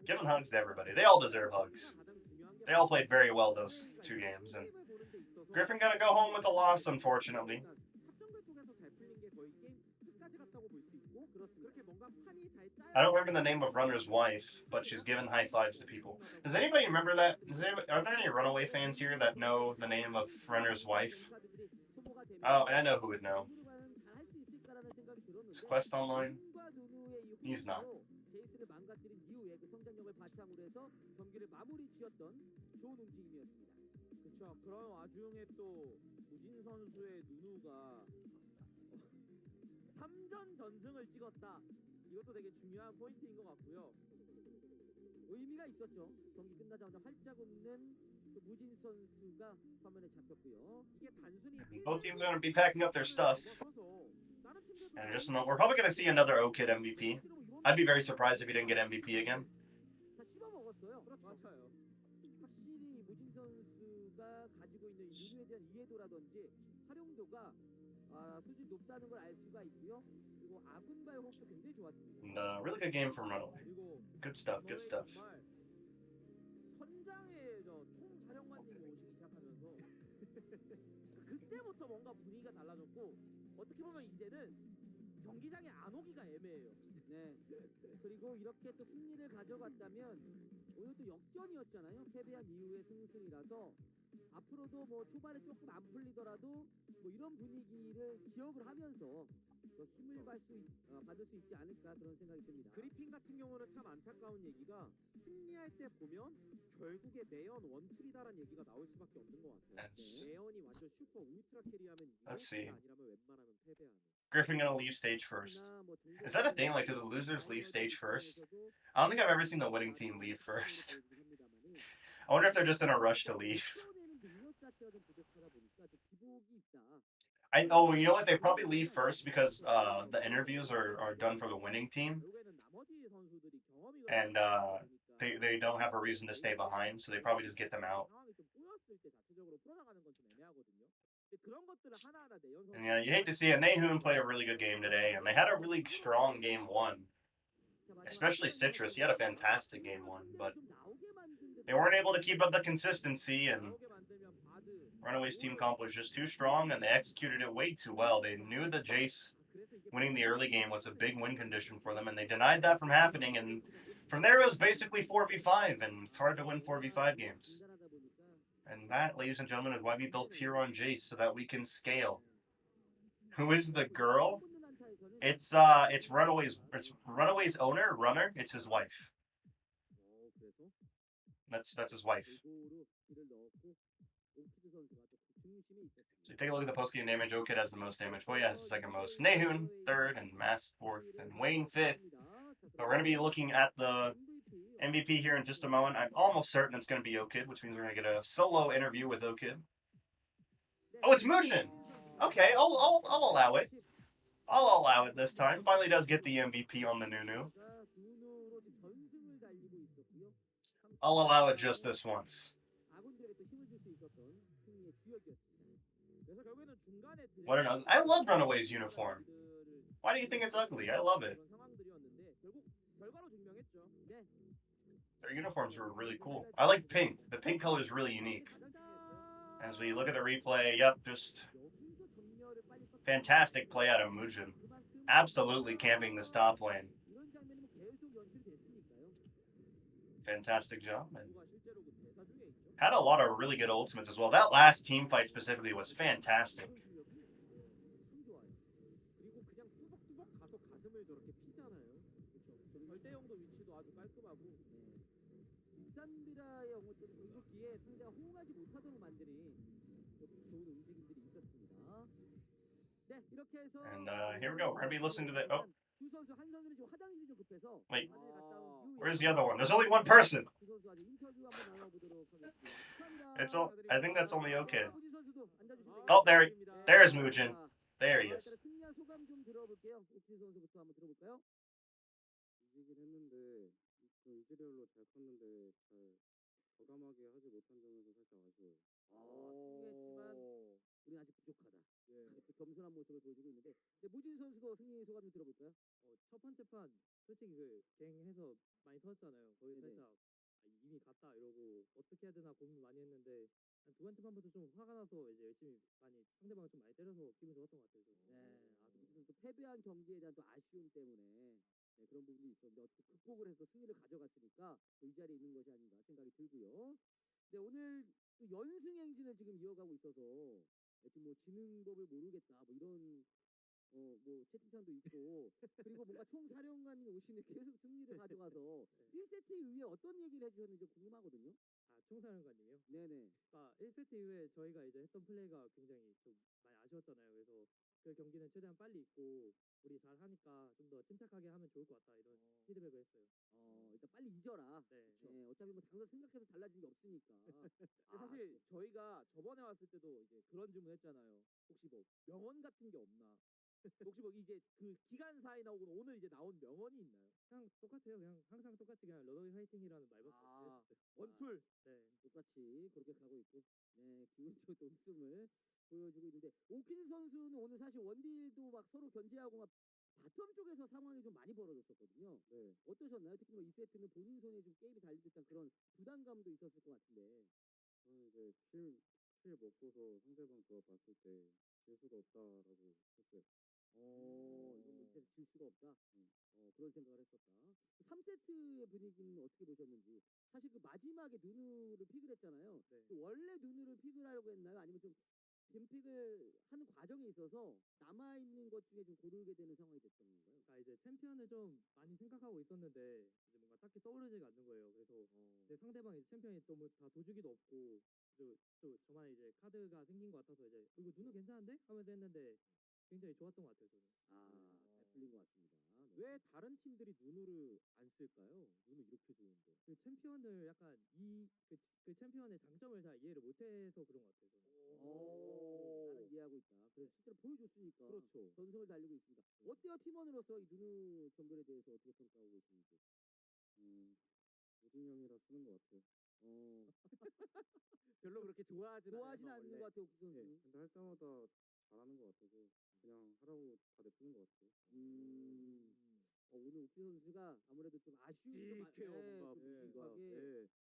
Giving hugs to everybody. They all deserve hugs. They all played very well those 2 games. And Griffin gonna go home with a loss, unfortunately. I don't remember the name of Runner's wife, but she's giving high fives to people. Does anybody remember that? Are there any RunAway fans here that know the name of Runner's wife? Oh, I know who would know. Is Quest online? He's not. 그런 와중에 또 우진 선수의 누누가 3전 전승을 찍었다. 이것도 되게 중요한 포인트인 것 같고요. 의미가 있었죠. 경기 끝나자마자 활짝 웃는 그 무진 선수가 화면에 잡혔고요. 이게 단순히 Both teams are going to be packing up their stuff. And just we're probably going to see another Okid MVP. I'd be very surprised if he didn't get MVP again. 확실히 무진 선수가 가지고 있는 유료에 대한 이해도라든지 활용도가 수준 높다는 걸 알 수가 있고요. 그리고 아군과의 호흡도 굉장히 좋았습니다. And, really good game from RunAway. Good stuff, good stuff. 현장에 총사령관님이 오시기 시작하면서 그때부터 뭔가 분위기가 달라졌고 어떻게 보면 이제는 경기장에 안 오기가 애매해요. 네. 그리고 이렇게 또 승리를 가져갔다면 오늘 또 역전이었잖아요. 패배한 이후의 승승이라서 앞으로도 뭐 초반에 조금 안 풀리더라도 뭐 이런 분위기를 기억을 하면서 더 힘을 받을 수 있지 않을까 그런 생각이 듭니다. 그리핀 같은 경우는 참 안타까운 얘기가 승리할 때 보면 결국에 내연 원툴이다라는 얘기가 나올 수밖에 없는 것 같아요. 내연이 완전 슈퍼 울트라 캐리하면 이게 아니라면 웬만하면 패배하는. Griffin gonna leave stage first. Is that a thing? Like, do the losers leave stage first? I don't think I've ever seen the winning team leave first. I wonder if they're just in a rush to leave. Oh, you know what? They probably leave first because the interviews are done for the winning team, and they don't have a reason to stay behind, so they probably just get them out. And yeah, you hate to see it. Nahun played a really good game today, and they had a really strong game 1. Especially Citrus, he had a fantastic game 1, but they weren't able to keep up the consistency, and RunAway's team comp was just too strong, and they executed it way too well. They knew that Jace winning the early game was a big win condition for them, and they denied that from happening, and from there it was basically 4v5, and it's hard to win 4v5 games. And that, ladies and gentlemen, is why we built tier on Jace, so that we can scale. Who is the girl? It's RunAway's owner, Runner. It's his wife. That's his wife. So you take a look at the post-game damage. Okid has the most damage. Hoya has the second most. Nahun, 3rd, and Mask 4th, and Wayne 5th. But we're going to be looking at the MVP here in just a moment. I'm almost certain it's going to be Okid, which means we're going to get a solo interview with Okid. Oh, it's Mujin! Okay, I'll allow it. I'll allow it this time. Finally does get the MVP on the Nunu. I'll allow it just this once. What an I love RunAway's uniform. Why do you think it's ugly? I love it. Their uniforms were really cool. I like pink. The pink color is really unique. As we look at the replay, yep, just fantastic play out of Mujin. absolutely camping this top lane. 이런 장면이 뭐 계속 연출됐으니까요. Fantastic job, and 누가 실제로 그 대사 중에 있죠. had a lot of really good ultimates as well. That last team fight specifically was fantastic. 그런 실력이 참 좋아요. 그리고 그냥 뚜벅뚜벅 가서 가슴을 저렇게 피잖아요. 그렇죠. 절대형도 위치도 아주 깔끔하고. 리산드라의 어떤 궁극기에 상대가 호응하지 못하도록 만드는 좋은 움직임들이 있었습니다. 네, 이렇게 해서 And here we go. We're gonna be listening to the. Oh, 두 선수 한 선수는 지금 화장실이 좀 급해서 wait. 화장실 갔다 온 이후에 Where's the other one? There's only one person. 두 선수 아직 인터뷰 한번 나눠보도록 하겠습니다. 축하합니다. It's all. I think that's only okay. 무진 선수도 앉아주시면 Oh, there, 되겠습니다. there's Mujin. There he is. 일단 승리한 소감 좀 들어볼게요. 오키 선수부터 한번 들어볼까요? 이기긴 했는데 그 이즈리얼로 잘 컸는데 잘 과감하게 하지 못한 점에서 살짝 아쉬워요. 승리했지만 우리는 아직 부족하다. 또 겸손한 모습을 보여주고 있는데 무진 선수도 승리 소감 좀 들어볼까요? 첫 번째 판 솔직히 그 갱해서 많이 터졌잖아요. 거기 네네. 살짝 이미 갔다 이러고 어떻게 해야 되나 고민 많이 했는데 한 두 번째 판부터 좀 화가 나서 이제 열심히 많이 상대방을 좀 많이 때려서 기분 좋았던 것 같아요. 무진 선수 패배한 경기에 대한 또 아쉬움 때문에 그런 부분이 있었는데 어떻게 극복을 해서 승리를 가져갔으니까 이 자리에 있는 것이 아닌가 생각이 들고요. 네, 오늘 또 연승 행진을 지금 이어가고 있어서 지금 뭐 지는 법을 모르겠다 뭐 이런 뭐 채팅창도 있고 그리고 뭔가 총사령관이 오시는 계속 승리를 가져가서 1세트 이후에 어떤 얘기를 해주셨는지 궁금하거든요. 총사령관님이요? 네네. 그러니까 1세트 이후에 저희가 이제 했던 플레이가 굉장히 좀 많이 아쉬웠잖아요. 그래서 그 경기는 최대한 빨리 있고 우리 잘 하니까 좀 더 침착하게 하면 좋을 것 같다 이런 피드백을 했어요. 일단 빨리 잊어라. 네. 네, 어차피 뭐 당장 생각해서 달라진 게 없으니까. 사실 저희가 저번에 왔을 때도 이제 그런 질문 했잖아요. 혹시 뭐 명언 같은 게 없나? 혹시 뭐 이제 그 기간사에 나오고 오늘 이제 나온 명언이 있나요? 그냥 똑같아요. 그냥 항상 똑같이 그냥 러너웨이 화이팅이라는 말밖에 없어요. 원툴. 네. 똑같이 그렇게 가고 있고, 네, 기분 좋은 또 웃음을 보여주고 있는데 오킨 선수는 오늘 사실 원딜도 막 서로 견제하고 막 바텀 쪽에서 상황이 좀 많이 벌어졌었거든요. 네. 어떠셨나요? 특히 뭐 2세트는 본인 손에 좀 게임이 달린 듯한 그런 부담감도 있었을 것 같은데. 저는 이제 킬 먹고서 상대방 조합 봤을 때 질 수가 없다라고 했어요. 이건 뭐 이제 질 수가 없다. 그런 생각을 했었다. 3세트의 분위기는 어떻게 보셨는지. 사실 그 마지막에 누누를 픽을 했잖아요. 네. 그 원래 누누를 픽을 하려고 했나요? 아니면 좀 뱀픽을 하는 과정에 있어서 남아있는 것 중에 좀 고르게 되는 상황이 됐던 건가요? 그러니까 이제 챔피언을 좀 많이 생각하고 있었는데 이제 뭔가 딱히 떠오르지가 않는 거예요. 그래서 근데 상대방이 챔피언이 또 뭐 다 도주기도 없고 또 저만 이제 카드가 생긴 것 같아서 이제 이거 누누 괜찮은데? 하면서 했는데 굉장히 좋았던 것 같아요. 저는. 잘 풀린 것 같습니다. 네. 왜 다른 팀들이 누누를 안 쓸까요? 누누 이렇게 좋은데. 그 챔피언을 약간 그 챔피언의 장점을 잘 이해를 못해서 그런 것 같아요. 나는 이해하고 있다. 그래서 실제로 보여줬으니까. 그렇죠. 전승을 달리고 있습니다. 어때요, 팀원으로서 이 누누 정글에 대해서 어떻게 평가하고 계시는지? 무진 형이라 쓰는 것 같아요. 별로 그렇게 좋아하진 않는 것 같아요, 그 선수는. 근데 할 때마다 잘하는 것 같아서 그냥 하라고 다 냅두는 것 같아요. 오늘 오키 선수가 아무래도 좀 아쉬움이 좀 직해요, 뭔가 분위기가.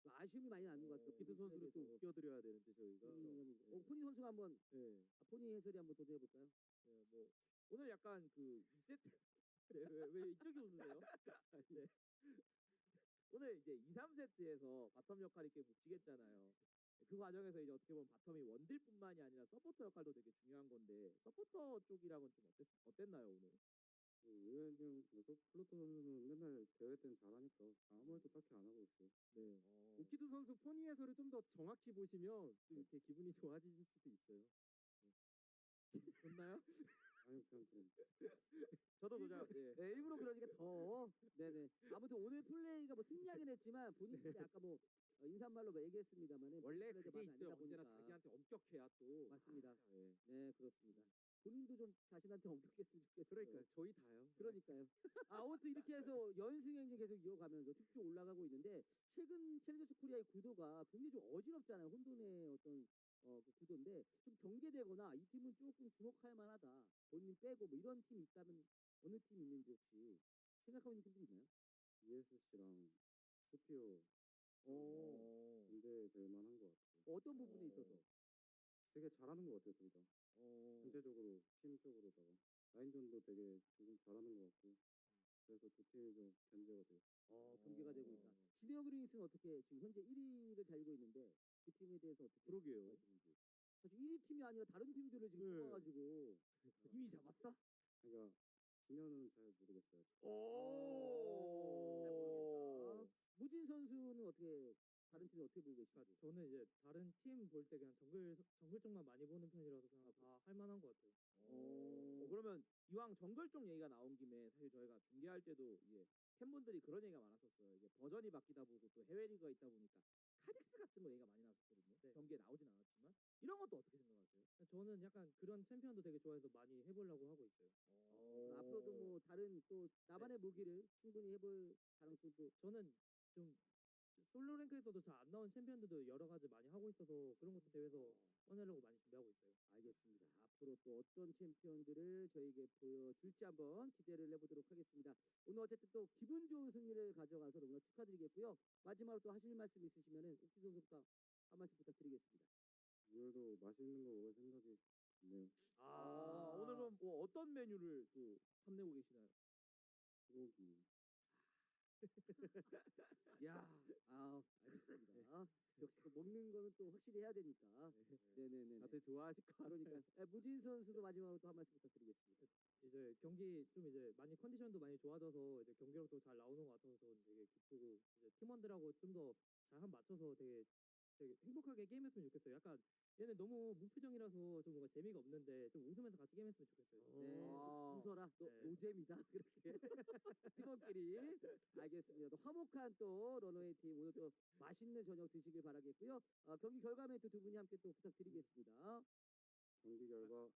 좀 아쉬움이 많이 나는 것 같아요. 기드 선수를 또 웃겨드려야 되는데 저희가. 포니 선수가 한번 포니 해설이 한번 도전해볼까요? 네, 뭐 오늘 약간 그 2세트 왜 이쪽이 웃으세요? 네. 오늘 이제 2, 3세트에서 바텀 역할이 꽤 묵직했잖아요. 그 과정에서 이제 어떻게 보면 바텀이 원딜뿐만이 아니라 서포터 역할도 되게 중요한 건데 서포터 쪽이랑은 좀 어땠나요 오늘? 의외는 그래서 플루토 선수는 맨날 대회 때는 잘하니까 아무 말도 딱히 안 하고 있어요. 네. 오키드 선수 포니 해설을 좀 더 정확히 보시면 좀 이렇게 기분이 좋아지실 수도 있어요. 좋나요? 아니 그냥 그런. 저도 그냥 일부러 그러니까 더. 네네. 아무튼 오늘 플레이가 뭐 승리하긴 했지만 본인들이 아까 뭐 인사말로 얘기했습니다만은 원래 플레이가 그게 마음에 안 있어요. 들다 언제나 보니까. 자기한테 엄격해야 또. 맞습니다. 네, 그렇습니다. 본인도 좀 자신한테 엄격했으면 좋겠어요. 그러니까요. 저희 다요. 그러니까요. 아무튼 이렇게 해서 연승 행진 계속 이어가면서 쭉쭉 올라가고 있는데 최근 챌린저스 코리아의 구도가 굉장히 좀 어지럽잖아요. 혼돈의 어떤 그 구도인데 좀 경계되거나 이 팀은 조금 주목할 만하다. 본인 빼고 뭐 이런 팀이 있다면 어느 팀이 있는지 혹시 생각하고 있는 팀도 있나요? ESC랑 스피어 문제될 만한 것 같아요. 어떤 부분에 있어서? 되게 잘하는 것 같아요, 둘 다. 전체적으로 팀적으로다가. 라인전도 되게 조금 잘하는 것 같고 그래서 두 팀이 좀 견제가 돼요. 경기가 되고 있다. 진에어 그린스는 어떻게 지금 현재 1위를 달고 있는데 그 팀에 대해서 어떻게 그러게요. 생각하시는지. 사실 1위 팀이 아니라 다른 팀들을 지금 네. 뽑아가지고 이미 잡았다? 그러니까 진영은 잘 모르겠어요. 오. 무진 선수는 어떻게 다른 팀을 어떻게 보고 계신지? 저는 이제 다른 팀 볼 때 그냥 정글 쪽만 많이 보는 편이라서 그냥 다 할 만한 것 같아요. 그러면 이왕 정글 쪽 얘기가 나온 김에 사실 저희가 중계할 때도 이제 팬분들이 그런 얘기가 많았었어요. 이제 버전이 바뀌다 보고 또 해외 리그가 있다 보니까 카직스 같은 거 얘기가 많이 나왔었거든요. 네. 경기에 나오진 않았지만 이런 것도 어떻게 생각하세요? 저는 약간 그런 챔피언도 되게 좋아해서 많이 해보려고 하고 있어요. 그럼 앞으로도 뭐 다른 또 나만의 무기를 충분히 해볼 가능성도. 저는 좀 솔로 랭크에서도 잘 안 나온 챔피언들도 여러 가지 많이 하고 있어서 그런 것도 대회에서 꺼내려고 많이 준비하고 있어요. 알겠습니다. 앞으로 또 어떤 챔피언들을 저에게 보여줄지 한번 기대를 해보도록 하겠습니다. 오늘 어쨌든 또 기분 좋은 승리를 가져가서 너무나 축하드리겠고요. 마지막으로 또 하실 말씀 있으시면은 옥지 선수부터 한 말씀 부탁드리겠습니다. 오늘도 맛있는 거 먹을 생각이 있네요. 오늘은 뭐 어떤 메뉴를 또 탐내고 계시나요? 소고기. 야, 알겠습니다. 역시 또 먹는 거는 또 확실히 해야 되니까. 네네네. 다들 좋아하실 것 같아요. 그러니까 무진 선수도 마지막으로 또 한 말씀 부탁드리겠습니다. 이제 경기 좀 이제 많이 컨디션도 많이 좋아져서 이제 경기력도 잘 나오는 것 같아서 저는 되게 기쁘고 이제 팀원들하고 좀 더 잘 한 맞춰서 되게 행복하게 게임했으면 좋겠어요. 약간 얘는 너무 무표정이라서 좀 뭔가 재미가 없는데 좀 웃으면서 같이 게임했으면 좋겠어요. 네, 웃어라. 노잼이다. 그렇게 팀원끼리. 알겠습니다. 또 화목한 또 러너웨이 팀 오늘 또 맛있는 저녁 드시길 바라겠고요. 경기 결과 멘트 두 분이 함께 또 부탁드리겠습니다. 경기 결과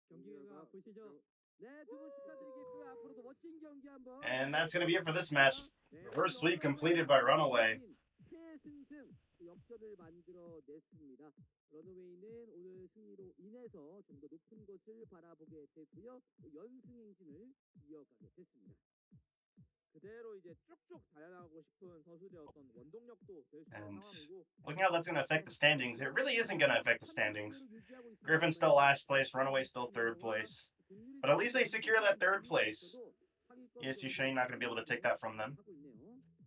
경기 결과 보시죠. 네, 두 분 축하드리겠고요. 앞으로도 멋진 경기 한번. And that's going to be it for this match. 네, First sweep 오늘 completed by RunAway. 패승승 역전을 만들어냈습니다. 러너웨이는 오늘 승리로 인해서 좀 더 높은 곳을 바라보게 됐고요. 연승 행진을 이어가게 됐습니다. 그대로 이제 쭉쭉 달려나가고 싶은 선수들의 어떤 원동력도 될 수 있는 And 상황이고 looking how that's going to affect the standings, it really isn't going to affect the standings. Griffin's still last place, RunAway still third place. But at least they secure that third place. ESU Shane not going to be able to take that from them.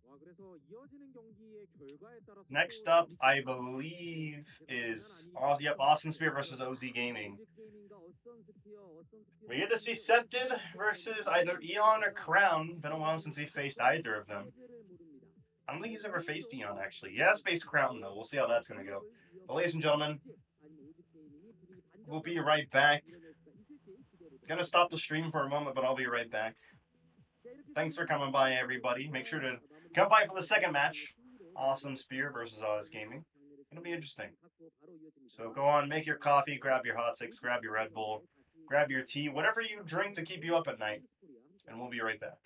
와 그래서 이어지는 경기의 결과에 따라서 Next up, I believe, is Austin Spear versus OZ Gaming. We get to see Scepted versus either Eon or Crown. Been a while since he faced either of them. I don't think he's ever faced Eon, actually. He has faced Crown, though. We'll see how that's going to go. But ladies and gentlemen, we'll be right back. Gonna stop the stream for a moment, but I'll be right back. Thanks for coming by, everybody. Make sure to come by for the second match. Awesome Spear versus Oz Gaming. It'll be interesting. So go on, make your coffee, grab your hot six, grab your Red Bull, grab your tea, whatever you drink to keep you up at night. And we'll be right back.